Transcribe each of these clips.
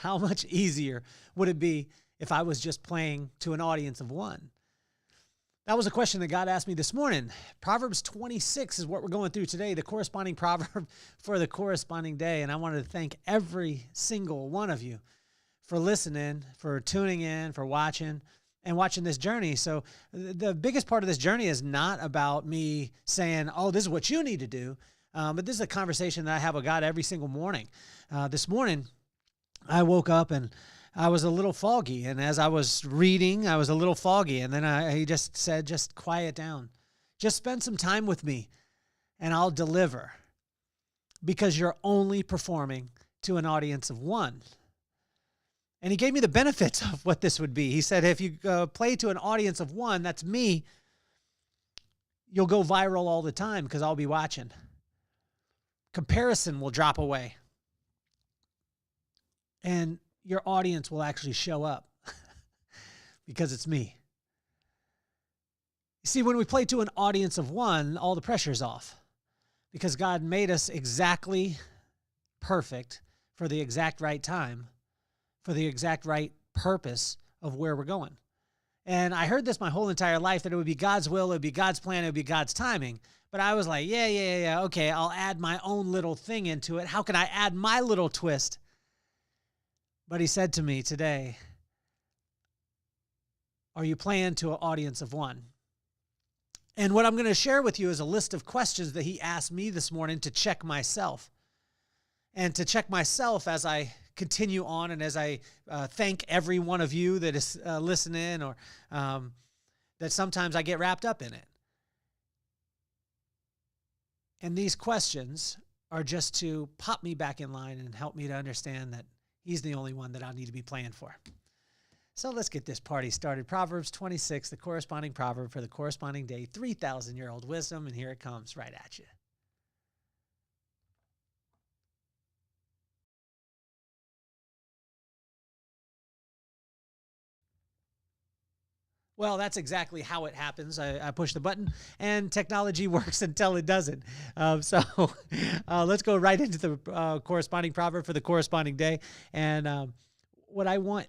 How much easier would it be if I was just playing to an audience of one? That was a question that God asked me this morning. Proverbs 26 is what we're going through today, the corresponding proverb for the corresponding day. And I wanted to thank every single one of you for listening, for tuning in, for watching, and watching this journey. So the biggest part of this journey is not about me saying, oh, this is what you need to do. But this is a conversation that I have with God every single morning. This morning, I woke up and I was a little foggy. And as I was reading, I was a little foggy. And then he just said, just quiet down. Just spend some time with me and I'll deliver, because you're only performing to an audience of one. And he gave me the benefits of what this would be. He said, if you play to an audience of one, that's me, you'll go viral all the time because I'll be watching. Comparison will drop away. And your audience will actually show up because it's me. You see, when we play to an audience of one, all the pressure's off because God made us exactly perfect for the exact right time, for the exact right purpose of where we're going. And I heard this my whole entire life, that it would be God's will, it would be God's plan, it would be God's timing. But I was like, yeah, okay, I'll add my own little thing into it. How can I add my little twist? But he said to me today, are you playing to an audience of one? And what I'm going to share with you is a list of questions that he asked me this morning to check myself. And to check myself as I continue on and as I thank every one of you that is listening, or that sometimes I get wrapped up in it. And these questions are just to pop me back in line and help me to understand that he's the only one that I need to be playing for. So let's get this party started. Proverbs 26, the corresponding proverb for the corresponding day, 3,000-year-old wisdom, and here it comes right at you. Well, that's exactly how it happens. I push the button, and technology works until it doesn't. So let's go right into the corresponding proverb for the corresponding day. And what I want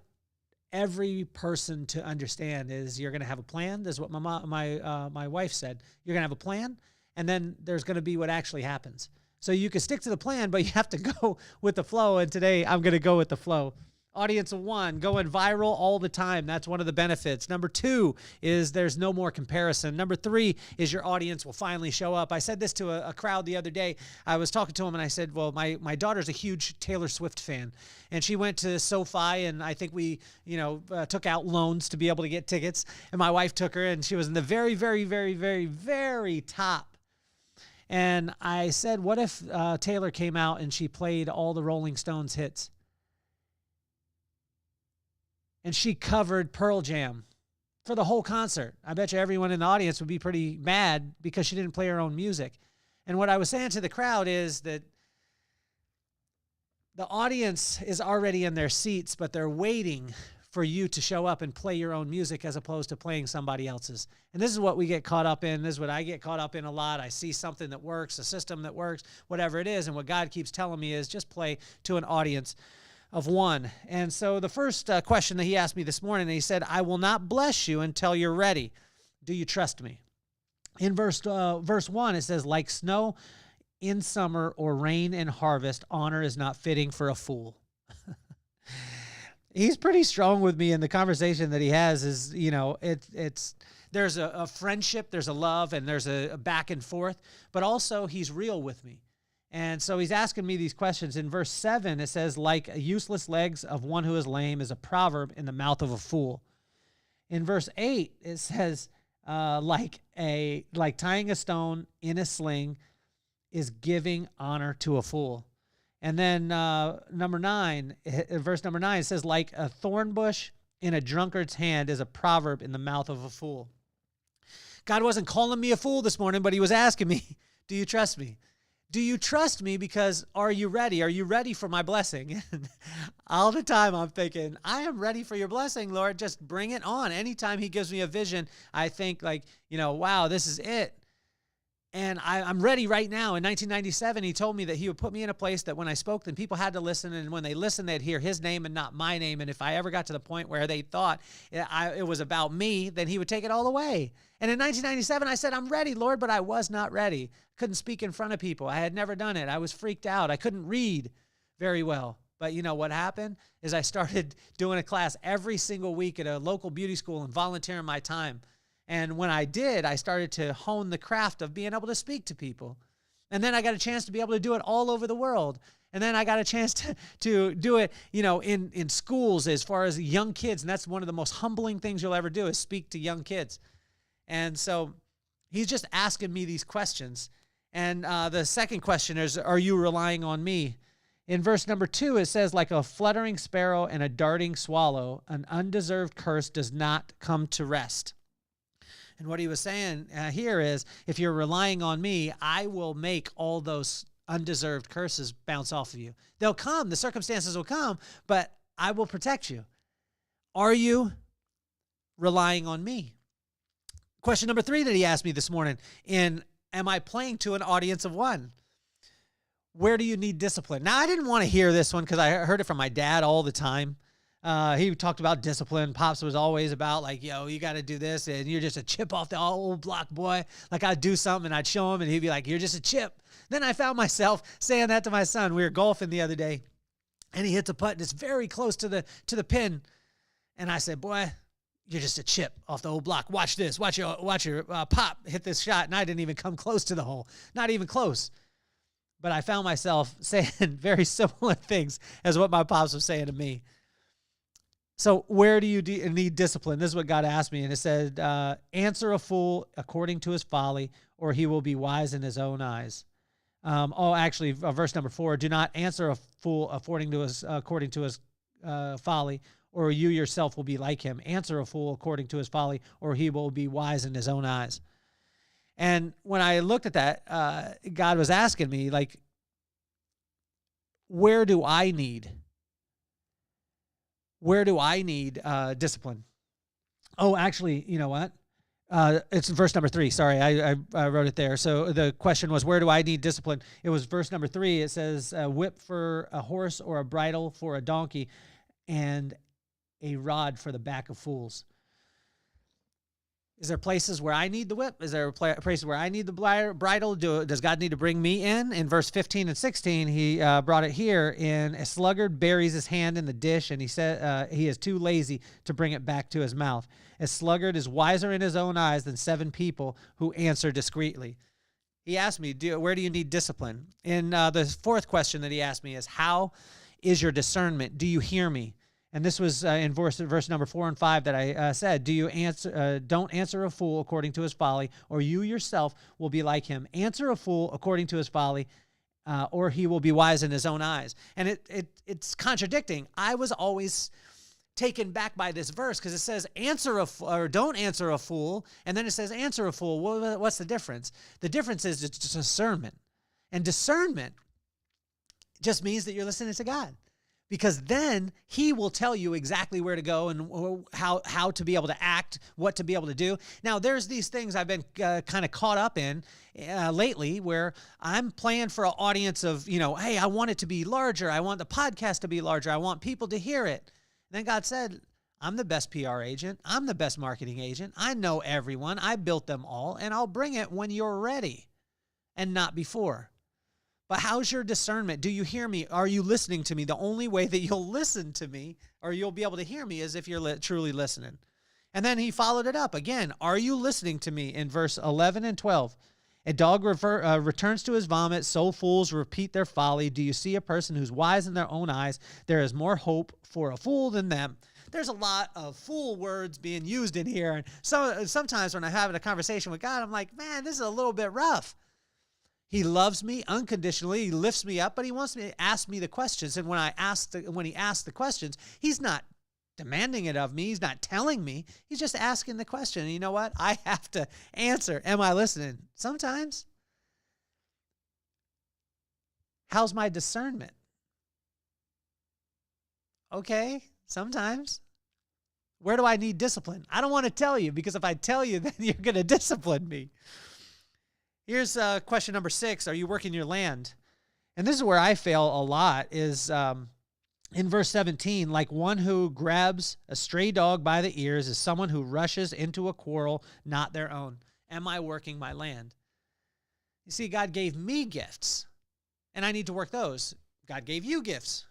every person to understand is you're going to have a plan. This is what my wife said. You're going to have a plan, and then there's going to be what actually happens. So you can stick to the plan, but you have to go with the flow. And today I'm going to go with the flow. Audience of one, going viral all the time. That's one of the benefits. Number 2 is there's no more comparison. Number 3 is your audience will finally show up. I said this to a crowd the other day. I was talking to them and I said, well, my daughter's a huge Taylor Swift fan. And she went to SoFi, and I think we, took out loans to be able to get tickets. And my wife took her, and she was in the very, very, very, very, very top. And I said, what if Taylor came out and she played all the Rolling Stones hits? And she covered Pearl Jam for the whole concert. I bet you everyone in the audience would be pretty mad because she didn't play her own music. And what I was saying to the crowd is that the audience is already in their seats, but they're waiting for you to show up and play your own music as opposed to playing somebody else's. And this is what we get caught up in. This is what I get caught up in a lot. I see something that works, a system that works, whatever it is. And what God keeps telling me is just play to an audience of one. And so the first question that he asked me this morning, he said, I will not bless you until you're ready. Do you trust me? In verse 1, it says, like snow in summer or rain in harvest, honor is not fitting for a fool. He's pretty strong with me in the conversation that he has is, there's a friendship, there's a love, and there's a back and forth, but also he's real with me. And so he's asking me these questions. In verse 7, it says, like useless legs of one who is lame is a proverb in the mouth of a fool. In verse 8, it says, like tying a stone in a sling is giving honor to a fool. And then verse number 9, it says, like a thorn bush in a drunkard's hand is a proverb in the mouth of a fool. God wasn't calling me a fool this morning, but he was asking me, do you trust me? Do you trust me? Because are you ready? Are you ready for my blessing? All the time I'm thinking, I am ready for your blessing, Lord. Just bring it on. Anytime he gives me a vision, I think wow, this is it. And I'm ready right now. In 1997, he told me that he would put me in a place that when I spoke, then people had to listen. And when they listened, they'd hear his name and not my name. And if I ever got to the point where they thought it was about me, then he would take it all away. And in 1997, I said, I'm ready, Lord, but I was not ready. Couldn't speak in front of people. I had never done it. I was freaked out. I couldn't read very well. But you know what happened is I started doing a class every single week at a local beauty school and volunteering my time. And when I did, I started to hone the craft of being able to speak to people. And then I got a chance to be able to do it all over the world. And then I got a chance to do it, in schools as far as young kids. And that's one of the most humbling things you'll ever do is speak to young kids. And so he's just asking me these questions. And the second question is, are you relying on me? In verse number 2, it says, like a fluttering sparrow and a darting swallow, an undeserved curse does not come to rest. And what he was saying here is, if you're relying on me, I will make all those undeserved curses bounce off of you. They'll come. The circumstances will come, but I will protect you. Are you relying on me? Question number 3 that he asked me this morning, am I playing to an audience of one? Where do you need discipline? Now, I didn't want to hear this one because I heard it from my dad all the time. He talked about discipline. Pops was always about like, you got to do this and you're just a chip off the old block, boy. Like I'd do something and I'd show him and he'd be like, you're just a chip. Then I found myself saying that to my son. We were golfing the other day and he hits a putt and it's very close to the pin. And I said, boy, you're just a chip off the old block. Watch this. Watch your pop hit this shot. And I didn't even come close to the hole. Not even close. But I found myself saying very similar things as what my pops was saying to me. So where do you need discipline? This is what God asked me. And it said, answer a fool according to his folly, or he will be wise in his own eyes. Verse number 4, do not answer a fool according to his folly, or you yourself will be like him. Answer a fool according to his folly, or he will be wise in his own eyes. And when I looked at that, God was asking me, like, where do I need discipline? Oh, actually, you know what? It's verse number 3. Sorry, I wrote it there. So the question was, where do I need discipline? It was verse number 3. It says, a whip for a horse or a bridle for a donkey and a rod for the back of fools. Is there places where I need the whip? Is there places where I need the bridle? Does God need to bring me in? In verse 15 and 16, he brought it here in, a sluggard buries his hand in the dish, and he said he is too lazy to bring it back to his mouth. A sluggard is wiser in his own eyes than 7 people who answer discreetly. He asked me, where do you need discipline? And the fourth question that he asked me is, how is your discernment? Do you hear me? And this was in verse number 4 and 5 that I said, don't answer a fool according to his folly, or you yourself will be like him. Answer a fool according to his folly, or he will be wise in his own eyes. And it's contradicting. I was always taken back by this verse because it says don't answer a fool, and then it says answer a fool. Well, what's the difference? The difference is it's discernment. And discernment just means that you're listening to God. Because then he will tell you exactly where to go and how to be able to act, what to be able to do. Now, there's these things I've been kind of caught up in lately where I'm playing for an audience of, hey, I want it to be larger. I want the podcast to be larger. I want people to hear it. And then God said, I'm the best PR agent. I'm the best marketing agent. I know everyone. I built them all, and I'll bring it when you're ready and not before. But how's your discernment? Do you hear me? Are you listening to me? The only way that you'll listen to me or you'll be able to hear me is if you're truly listening. And then he followed it up again. Are you listening to me? In verse 11 and 12, a dog returns to his vomit, so fools repeat their folly. Do you see a person who's wise in their own eyes? There is more hope for a fool than them. There's a lot of fool words being used in here. And sometimes when I'm having a conversation with God, I'm like, man, this is a little bit rough. He loves me unconditionally. He lifts me up, but he wants me to ask me the questions. And when he asks the questions, he's not demanding it of me. He's not telling me. He's just asking the question. And you know what? I have to answer. Am I listening? Sometimes. How's my discernment? Okay, sometimes. Where do I need discipline? I don't want to tell you because if I tell you, then you're going to discipline me. Here's question number 6. Are you working your land? And this is where I fail a lot is in verse 17, like one who grabs a stray dog by the ears is someone who rushes into a quarrel, not their own. Am I working my land? You see, God gave me gifts, and I need to work those. God gave you gifts.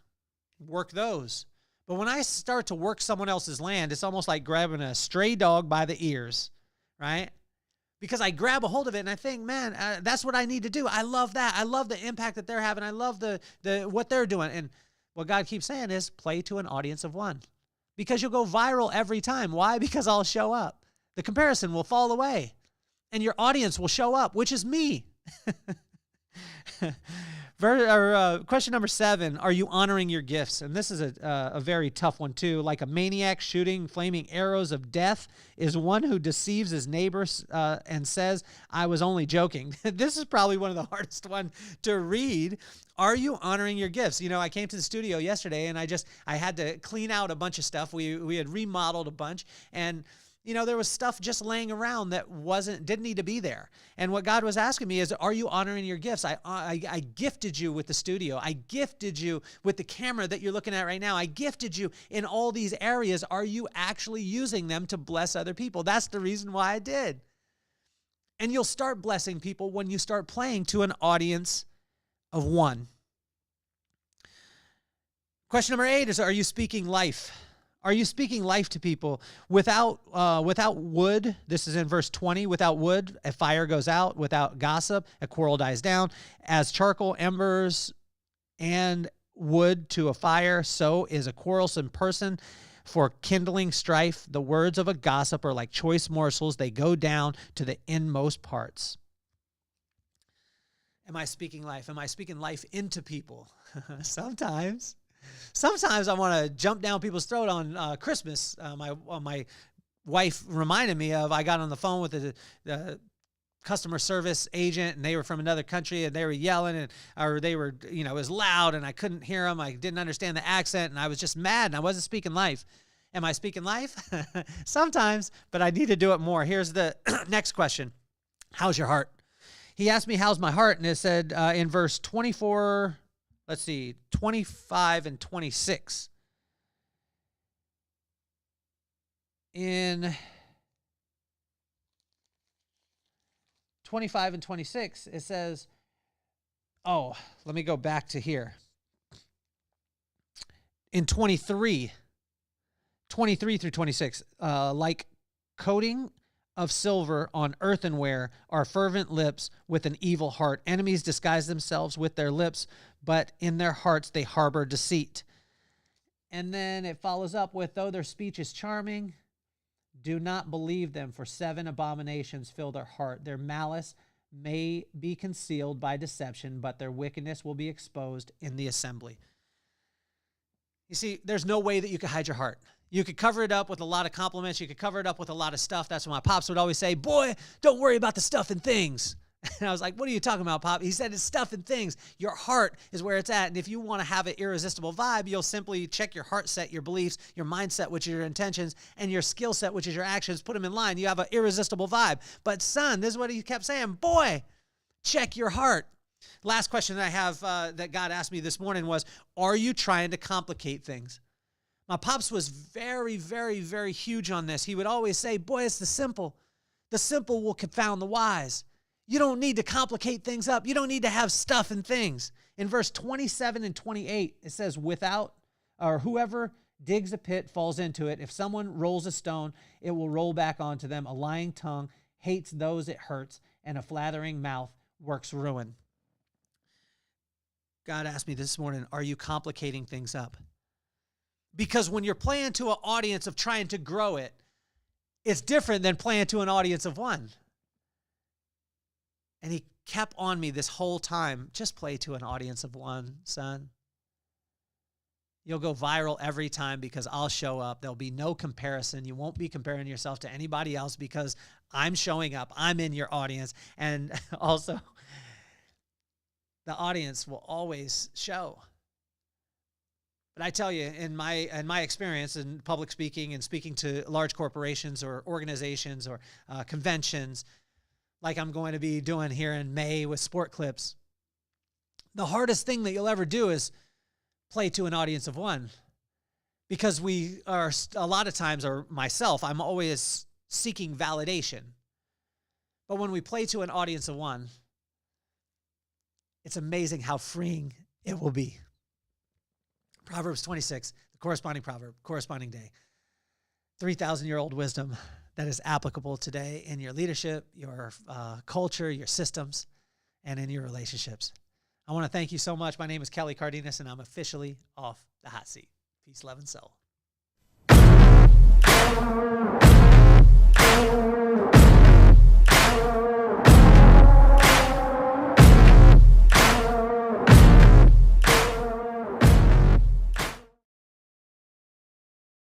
Work those. But when I start to work someone else's land, it's almost like grabbing a stray dog by the ears, right? Because I grab a hold of it and I think, man, that's what I need to do. I love that. I love the impact that they're having. I love the what they're doing. And what God keeps saying is play to an audience of one. Because you'll go viral every time. Why? Because I'll show up. The comparison will fall away. And your audience will show up, which is me. Question number 7, are you honoring your gifts? And this is a very tough one too. Like a maniac shooting flaming arrows of death is one who deceives his neighbors and says, I was only joking. This is probably one of the hardest one to read. Are you honoring your gifts? You know, I came to the studio yesterday and I had to clean out a bunch of stuff. We had remodeled a bunch, and you know, there was stuff just laying around that didn't need to be there. And what God was asking me is, are you honoring your gifts? I gifted you with the studio. I gifted you with the camera that you're looking at right now. I gifted you in all these areas. Are you actually using them to bless other people? That's the reason why I did. And you'll start blessing people when you start playing to an audience of one. Question number 8 is, are you speaking life? Are you speaking life to people? Without wood, this is in verse 20, without wood, a fire goes out. Without gossip, a quarrel dies down. As charcoal, embers, and wood to a fire, so is a quarrelsome person for kindling strife. The words of a gossip are like choice morsels. They go down to the inmost parts. Am I speaking life? Am I speaking life into people? Sometimes. Sometimes I want to jump down people's throat on Christmas. My wife reminded me of, I got on the phone with the customer service agent, and they were from another country, and they were yelling, or they were, you know, it was loud, and I couldn't hear them. I didn't understand the accent, and I was just mad, and I wasn't speaking life. Am I speaking life? Sometimes, but I need to do it more. Here's the next question. How's your heart? He asked me, how's my heart? And it said in verse 24... Let's see, 25 and 26. In 25 and 26, it says, let me go back to here. In 23 through 26, like coating of silver on earthenware are fervent lips with an evil heart. Enemies disguise themselves with their lips, but in their hearts they harbor deceit. And then it follows up with, though their speech is charming, do not believe them, for 7 abominations fill their heart. Their malice may be concealed by deception, but their wickedness will be exposed in the assembly. You see, there's no way that you can hide your heart. You could cover it up with a lot of compliments. You could cover it up with a lot of stuff. That's what my pops would always say, boy, don't worry about the stuff and things. And I was like, what are you talking about, Pop? He said, it's stuff and things. Your heart is where it's at. And if you want to have an irresistible vibe, you'll simply check your heart set, your beliefs, your mindset, which are your intentions, and your skill set, which is your actions, put them in line. You have an irresistible vibe. But son, this is what he kept saying, boy, check your heart. Last question that I have that God asked me this morning was, are you trying to complicate things? My pops was very, very, very huge on this. He would always say, boy, it's the simple. The simple will confound the wise. You don't need to complicate things up. You don't need to have stuff and things. In verse 27 and 28, it says, whoever digs a pit falls into it. If someone rolls a stone, it will roll back onto them. A lying tongue hates those it hurts, and a flattering mouth works ruin. God asked me this morning, are you complicating things up? Because when you're playing to an audience of trying to grow it, it's different than playing to an audience of one. And he kept on me this whole time, just play to an audience of one, son. You'll go viral every time because I'll show up. There'll be no comparison. You won't be comparing yourself to anybody else because I'm showing up. I'm in your audience. And also, the audience will always show. But I tell you, in my experience in public speaking and speaking to large corporations or organizations or conventions, like I'm going to be doing here in May with Sport Clips, the hardest thing that you'll ever do is play to an audience of one, because we are a lot of times, or myself, I'm always seeking validation. But when we play to an audience of one, it's amazing how freeing it will be. Proverbs 26, the corresponding proverb, corresponding day. 3,000-year-old wisdom that is applicable today in your leadership, your culture, your systems, and in your relationships. I want to thank you so much. My name is Kelly Cardenas, and I'm officially off the hot seat. Peace, love, and soul.